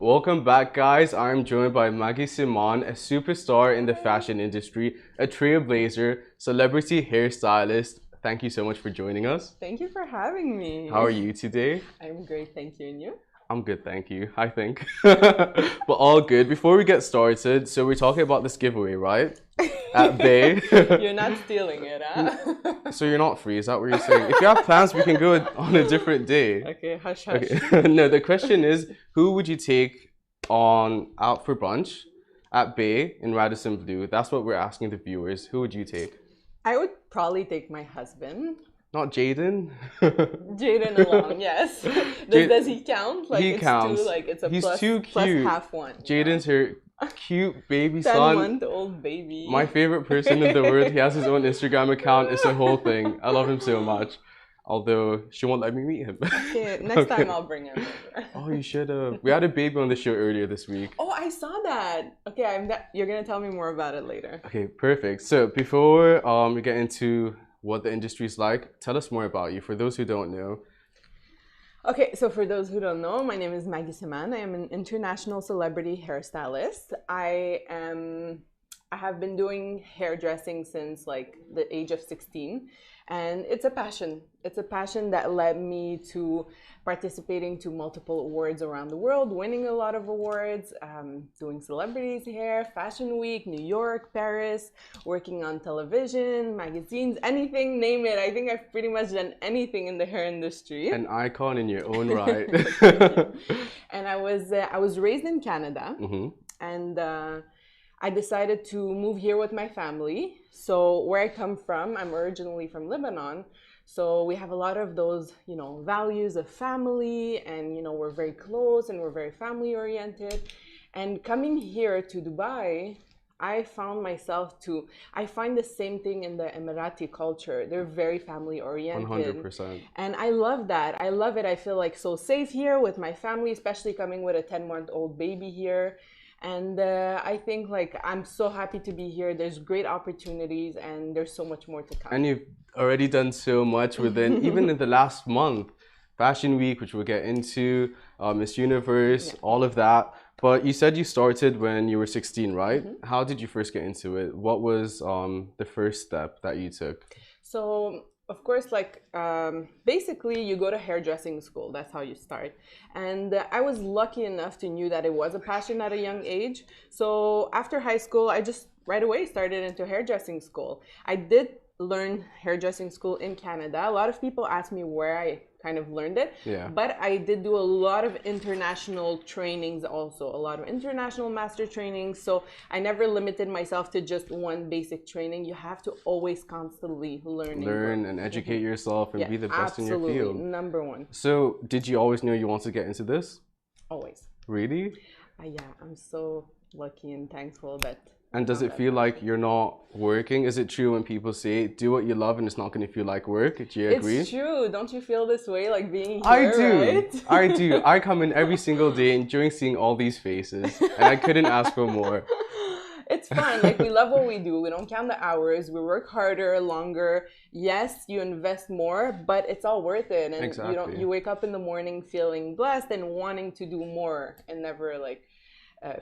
Welcome back, guys. I'm joined by Maggie Semaan, a superstar in the fashion industry, a trailblazer, celebrity hairstylist. Thank you so much for joining us. Thank you for having me. How are you today? I'm great, thank you. And you? I'm good, thank you, I think. But all good. Before we get started, so we're talking about this giveaway, right? At Bay. You're not stealing it, huh? So you're not free, is that what you're saying? If you have plans, we can go on a different day. Okay, hush, hush. Okay. No, the question is, who would you take on out for brunch at Bay in Radisson Blue? That's what we're asking the viewers. Who would you take? I would probably take my husband. Not Jaden? Jaden along, yes. Does he count? Like, he it's counts. It's a He's plus, too cute. plus half one. Jaden's her cute baby son. 10-month-old baby. My favorite person in the world. He has his own Instagram account. It's a whole thing. I love him so much. Although she won't let me meet him. Okay, next time I'll bring him over. Oh, you should have. We had a baby on the show earlier this week. Oh, I saw that. Okay, you're gonna tell me more about it later. Okay, perfect. So before we get into what the industry is like, tell us more about you for those who don't know. Okay, so for those who don't know, my name is Maggie Semaan. I am an international celebrity hairstylist. I have been doing hairdressing since like the age of 16, and it's a passion. It's a passion that led me to participating to multiple awards around the world, winning a lot of awards, doing celebrities hair, Fashion Week, New York, Paris, working on television, magazines, anything, name it. I think I've pretty much done anything in the hair industry. An icon in your own right. And I was raised in Canada, and I decided to move here with my family. So where I come from, I'm originally from Lebanon. So we have a lot of those, values of family, and, we're very close and we're very family oriented. And coming here to Dubai, I find the same thing in the Emirati culture. They're very family oriented. 100%. And I love that. I love it. I feel like so safe here with my family, especially coming with a 10-month-old baby here. And I think I'm so happy to be here. There's great opportunities and there's so much more to come. And you've already done so much within, even in the last month, Fashion Week, which we'll get into, Miss Universe, all of that. But you said you started when you were 16, right? How did you first get into it? What was the first step that you took? So, of course, basically you go to hairdressing school. That's how you start. And I was lucky enough to know that it was a passion at a young age. So after high school, I just right away started into hairdressing school. I did learn hairdressing school in Canada. A lot of people ask me where I kind of learned it. Yeah. But I did do a lot of international trainings also, a lot of international master trainings. So I never limited myself to just one basic training. You have to always constantly learn and educate yourself and be the best in your field. Absolutely, number one. So did you always know you wanted to get into this? Always. Really? Yeah, I'm so lucky and thankful that. And does it feel like you're not working? Is it true when people say, do what you love and it's not going to feel like work? Do you agree? It's true. Don't you feel this way, like being here, I do. right? I do. I come in every single day enjoying seeing all these faces. And I couldn't ask for more. It's fun. We love what we do. We don't count the hours. We work harder, longer. Yes, you invest more, but it's all worth it. And exactly. you wake up in the morning feeling blessed and wanting to do more and never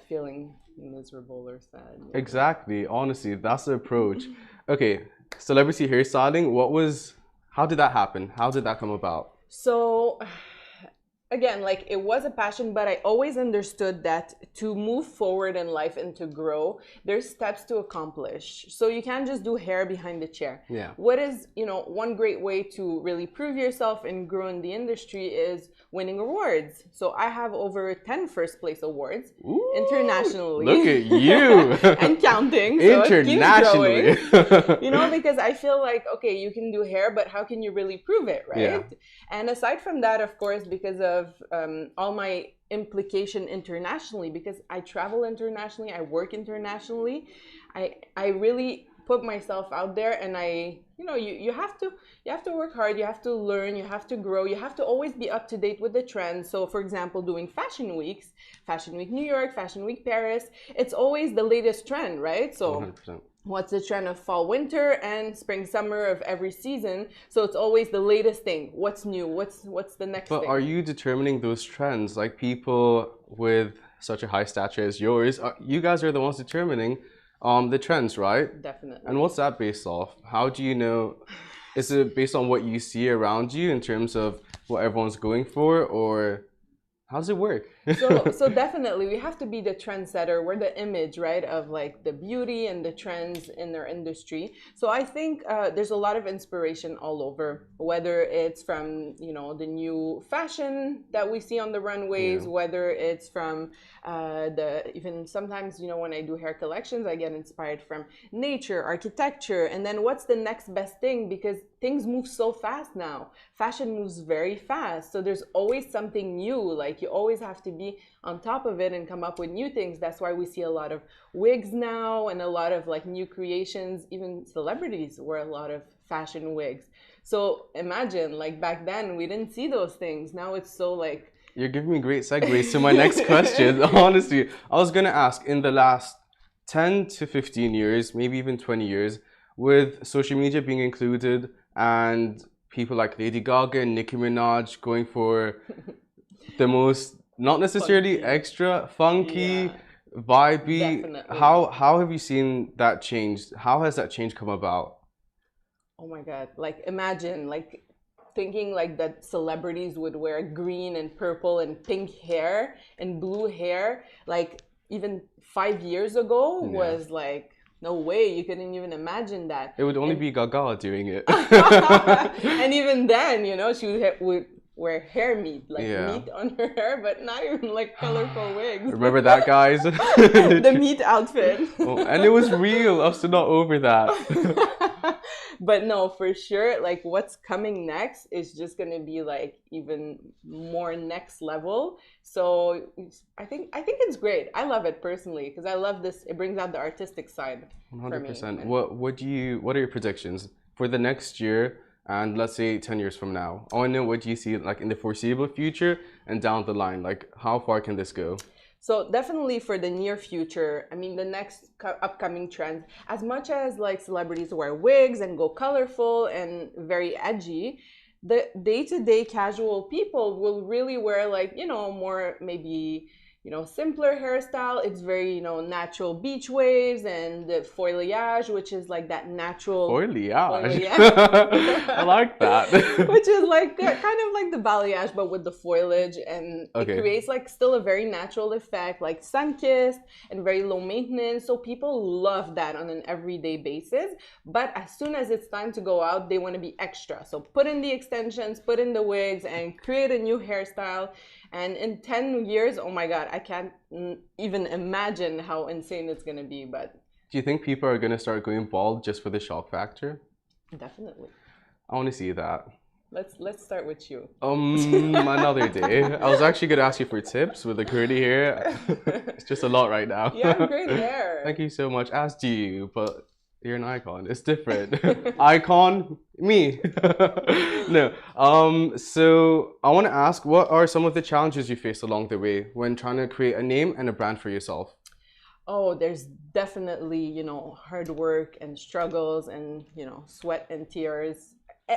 feeling miserable or sad. Exactly. Honestly, that's the approach. Okay, celebrity hairstyling, how did that happen? How did that come about? So, again, it was a passion, but I always understood that to move forward in life and to grow, there's steps to accomplish. So you can't just do hair behind the chair. Yeah. What is, one great way to really prove yourself and grow in the industry is winning awards. So I have over 10 first place awards. Ooh, internationally. Look at you. And counting. So internationally. It keeps growing. Because I feel like, okay, you can do hair, but how can you really prove it, right? Yeah. And aside from that, of course, because of all my implication internationally, because I travel internationally, I work internationally, I really put myself out there, and you have to work hard, you have to learn, you have to grow, you have to always be up to date with the trends. So for example, doing fashion weeks, Fashion Week New York, Fashion Week Paris, it's always the latest trend, right? So 100%. What's the trend of fall, winter, and spring, summer of every season? So it's always the latest thing. What's new? What's the next thing? But are you determining those trends? Like people with such a high stature as yours, you guys are the ones determining the trends, right? Definitely. And what's that based off? How do you know? Is it based on what you see around you in terms of what everyone's going for, or how does it work? So definitely we have to be the trendsetter. We're the image, right, of like the beauty and the trends in their industry. So I think there's a lot of inspiration all over, whether it's from, you know, the new fashion that we see on the runways, whether it's from even sometimes, you know, when I do hair collections, I get inspired from nature, architecture, and then what's the next best thing, because things move so fast now. Fashion moves very fast. So there's always something new. Like you always have to be on top of it and come up with new things. That's why we see a lot of wigs now and a lot of like new creations. Even celebrities wear a lot of fashion wigs. So imagine, like back then we didn't see those things. Now it's so like... You're giving me great segues to my next question. Honestly, I was going to ask, in the last 10 to 15 years, maybe even 20 years, with social media being included and people like Lady Gaga and Nicki Minaj going for the most, not necessarily funky, extra funky, vibey. Definitely. How have you seen that change? How has that change come about? Oh my God! Like imagine, like thinking like that celebrities would wear green and purple and pink hair and blue hair. Like even 5 years ago was like, no way, you couldn't even imagine that. It would only be Gaga doing it. And even then, you know, she would wear hair meat, like meat on her hair, but not even like colorful wigs. Remember that, guys? The meat outfit. And it was real. I'm still not over that. But no, for sure, like what's coming next is just gonna be like even more next level. So I think it's great. I love it personally because I love this. It brings out the artistic side. 100%. What are your predictions for the next year and let's say 10 years from now? I want to know, what do you see like in the foreseeable future and down the line? Like how far can this go? So definitely for the near future, I mean, the next upcoming trends, as much as like celebrities wear wigs and go colorful and very edgy, the day-to-day casual people will really wear like, you know, more maybe, you know, simpler hairstyle. It's very, you know, natural beach waves and the foliage, which is like that natural... Foliage? I like that. Which is like kind of like the balayage, but with the foliage. And it creates like still a very natural effect, like sun-kissed and very low maintenance. So people love that on an everyday basis. But as soon as it's time to go out, they want to be extra. So put in the extensions, put in the wigs, and create a new hairstyle. And in 10 years, oh my God, I can't even imagine how insane it's going to be. But do you think people are going to start going bald just for the shock factor? Definitely. I want to see that. Let's start with you. Another day. I was actually going to ask you for tips with the curly hair. It's just a lot right now. You have great hair. Thank you so much. As do you, but you're an icon. It's different. Icon, me. No. So I want to ask, what are some of the challenges you faced along the way when trying to create a name and a brand for yourself? Oh, there's definitely, you know, hard work and struggles and, you know, sweat and tears.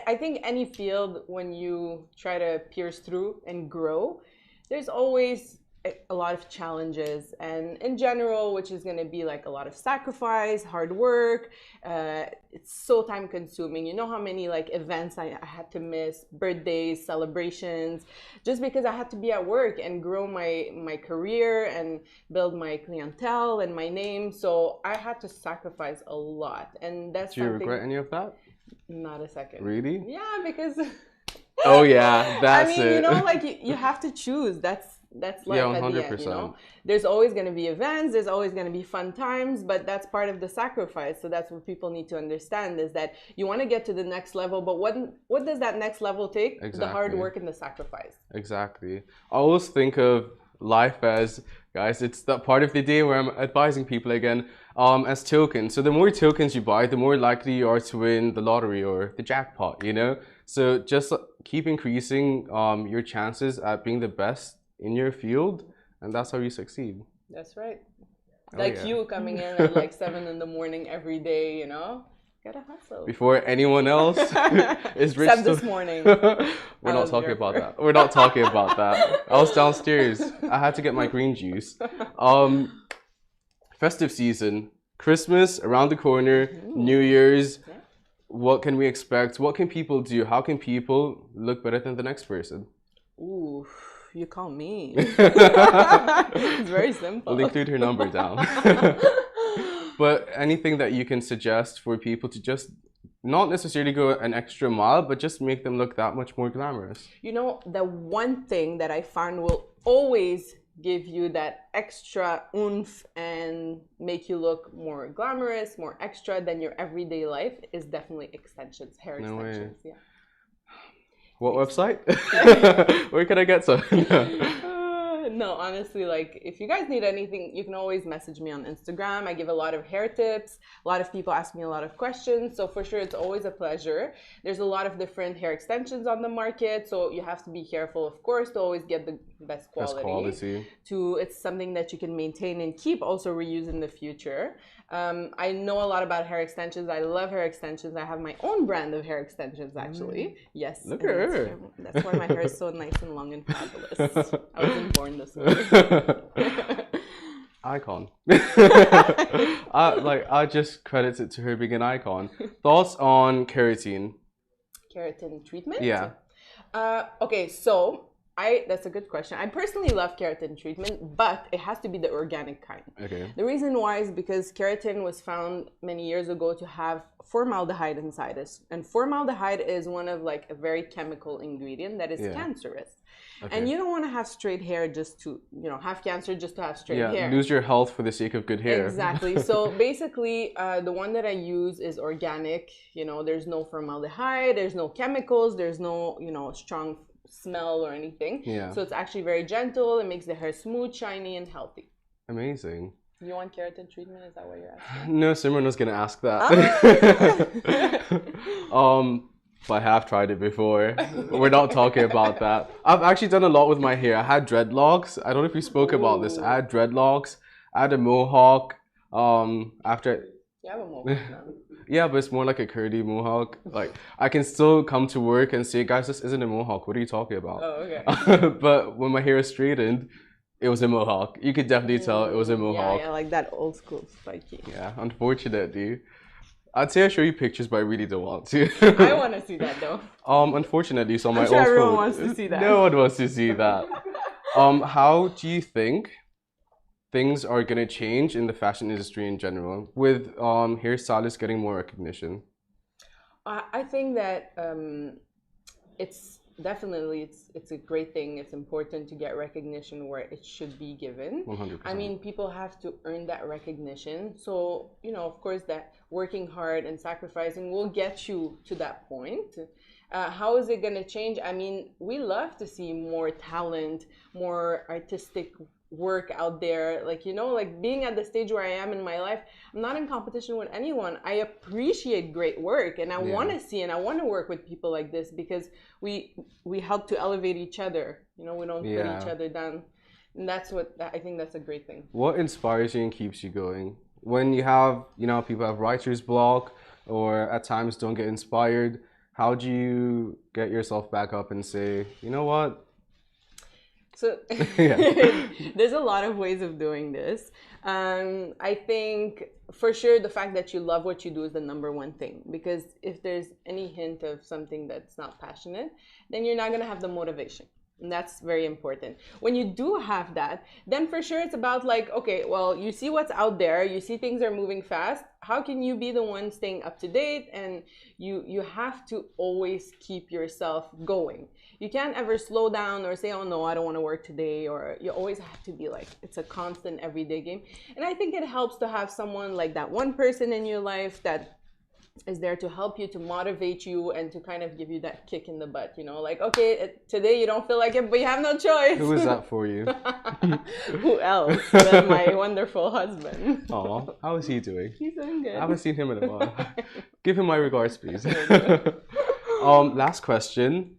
I think any field, when you try to pierce through and grow, there's always a lot of challenges, and in general, which is going to be like a lot of sacrifice, hard work. It's so time consuming. You know how many like events I had to miss, birthdays, celebrations, just because I had to be at work and grow my career and build my clientele and my name. So I had to sacrifice a lot, and that's Do you regret any of that? Not a second. Really? Yeah, because oh yeah, that's I mean, you know, like you have to choose. That's life at the end, you know? There's always going to be events, there's always going to be fun times, but that's part of the sacrifice. So that's what people need to understand, is that you want to get to the next level, but what does that next level take? Exactly. The hard work and the sacrifice. Exactly. I always think of life as, guys, it's that part of the day where I'm advising people again, as tokens. So the more tokens you buy, the more likely you are to win the lottery or the jackpot, you know? So just keep increasing your chances at being the best in your field, and that's how you succeed. That's right. Like you coming in at like 7 in the morning every day, you know? Gotta hustle. Before anyone else is rich. Except this morning. We're not talking about that. We're not talking about that. I was downstairs. I had to get my green juice. Festive season, Christmas around the corner, New Year's. Yeah. What can we expect? What can people do? How can people look better than the next person? Ooh, you call me. It's very simple. We'll include her number down. But anything that you can suggest for people to just not necessarily go an extra mile, but just make them look that much more glamorous. You know, the one thing that I found will always give you that extra oomph and make you look more glamorous, more extra than your everyday life is definitely extensions, hair No way. extensions. Yeah. What website? Where can I get some? No, honestly, like if you guys need anything, you can always message me on Instagram. I give a lot of hair tips. A lot of people ask me a lot of questions. So for sure, it's always a pleasure. There's a lot of different hair extensions on the market. So you have to be careful, of course, to always get the best quality. Best quality. It's something that you can maintain and keep, also reuse in the future. I know a lot about hair extensions. I love hair extensions. I have my own brand of hair extensions, actually. Yes. Look at her. That's why my hair is so nice and long and fabulous. I wasn't born this way. Icon. I just credit it to her being an icon. Thoughts on keratin? Keratin treatment? Yeah. Okay, so that's a good question. I personally love keratin treatment, but it has to be the organic kind. Okay. The reason why is because keratin was found many years ago to have formaldehyde inside it. And formaldehyde is one of like a very chemical ingredient that is cancerous. Okay. And you don't want to have straight hair just to, have cancer just to have straight hair. Lose your health for the sake of good hair. Exactly. So basically, the one that I use is organic. There's no formaldehyde, there's no chemicals, there's no, strong smell or anything. Yeah. So it's actually very gentle. It makes the hair smooth, shiny, and healthy. Amazing. You want keratin treatment? Is that what you're asking? No, Simran was gonna ask that. But I have tried it before. We're not talking about that. I've actually done a lot with my hair. I had dreadlocks. I don't know if we spoke about this. I had dreadlocks. I had a mohawk. After. You have a mohawk now. Yeah, but it's more like a curly mohawk. Like, I can still come to work and say, guys, this isn't a mohawk. What are you talking about? Oh, okay. But when my hair is straightened, it was a mohawk. You could definitely tell it was a mohawk. Yeah, like that old school spiky. Yeah, unfortunately. I'd say I show you pictures, but I really don't want to. I want to see that though. Unfortunately, so my I'm sure old everyone phone, wants to see that. No one wants to see that. How do you think things are going to change in the fashion industry in general with hairstylists getting more recognition? I think that it's definitely it's a great thing. It's important to get recognition where it should be given. 100%. I mean, people have to earn that recognition. So, of course, that working hard and sacrificing will get you to that point. How is it going to change? I mean, we love to see more talent, more artistic work out there. Like being at the stage where I am in my life, I'm not in competition with anyone. I appreciate great work, and I want to see and I want to work with people like this because we help to elevate each other. We don't put each other down, and that's what I think. That's a great thing. What inspires you and keeps you going when you have people have writer's block or at times don't get inspired? How do you get yourself back up and say, you know what? So there's a lot of ways of doing this. I think for sure the fact that you love what you do is the number one thing, because if there's any hint of something that's not passionate, then you're not going to have the motivation. And that's very important. When you do have that, then for sure it's about like, okay, well, you see what's out there, you see things are moving fast. How can you be the one staying up to date? And you have to always keep yourself going. You can't ever slow down or say, oh no, I don't want to work today. Or you always have to be like, it's a constant everyday game. And I think it helps to have someone like that one person in your life that is there to help you, to motivate you, and to kind of give you that kick in the butt, like, okay, today you don't feel like it, but you have no choice. Who is that for you? Who else than my wonderful husband? Oh, how is he doing? He's doing good. I haven't seen him in a while. Give him my regards, please. Last question.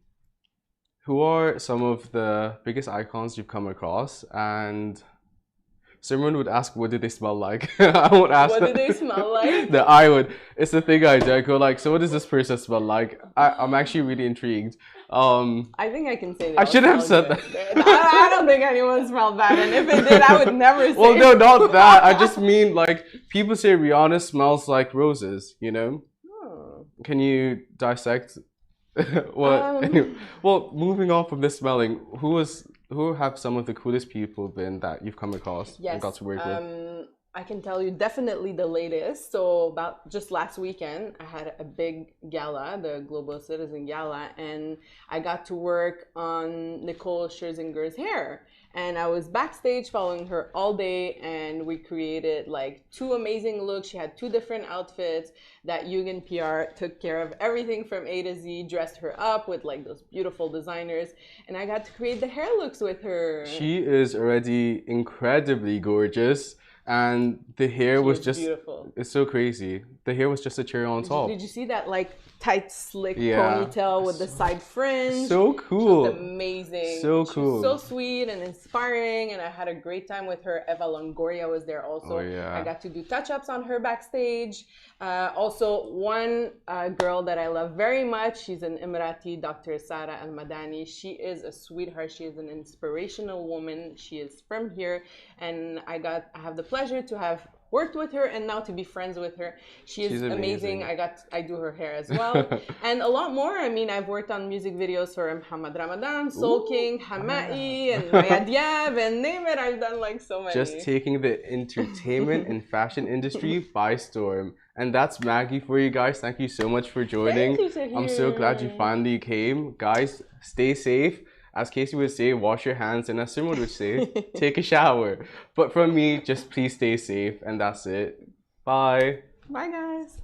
Who are some of the biggest icons you've come across, and someone would ask, what do they smell like? I won't ask What them. do they smell like? That I would. It's the thing I do. I go like, so what does this person smell like? I'm actually really intrigued. I think I can say that. I should have said that. I don't think anyone smelled bad, and if it did, I would never say. Well, no, not that. I just mean like people say Rihanna smells like roses. You know? Oh. Can you dissect what? Anyway, well, moving on from this smelling, who have some of the coolest people been that you've come across and got to work with? I can tell you definitely the latest. So about just last weekend, I had a big gala, the Global Citizen Gala, and I got to work on Nicole Scherzinger's hair. And I was backstage following her all day, and we created like 2 amazing looks. She had 2 different outfits that Yugen PR took care of everything from A to Z, dressed her up with like those beautiful designers, and I got to create the hair looks with her. She is already incredibly gorgeous. And the hair was just beautiful. It's so crazy. The hair was just a cherry on top. Did you see that like tight slick ponytail with the side fringe? So cool. She was amazing. So cool. She was so sweet and inspiring, and I had a great time with her. Eva Longoria was there also. Oh, yeah. I got to do touch-ups on her backstage. Also, one girl that I love very much, she's an Emirati, Dr. Sara Al-Madani. She is a sweetheart. She is an inspirational woman. She is from here, and I have the pleasure to have worked with her and now to be friends with her. She's amazing. I do her hair as well. And a lot more. I mean, I've worked on music videos for Muhammad Ramadan, Soul King, Hamai, and Maya Diab, and name it. I've done like so many. Just taking the entertainment and fashion industry by storm. And that's Maggie for you guys. Thank you so much for joining. Thank you, I'm so glad you finally came. Guys, stay safe. As Casey would say, wash your hands, and as Simon would say, take a shower. But from me, just please stay safe, and that's it. Bye. Bye, guys.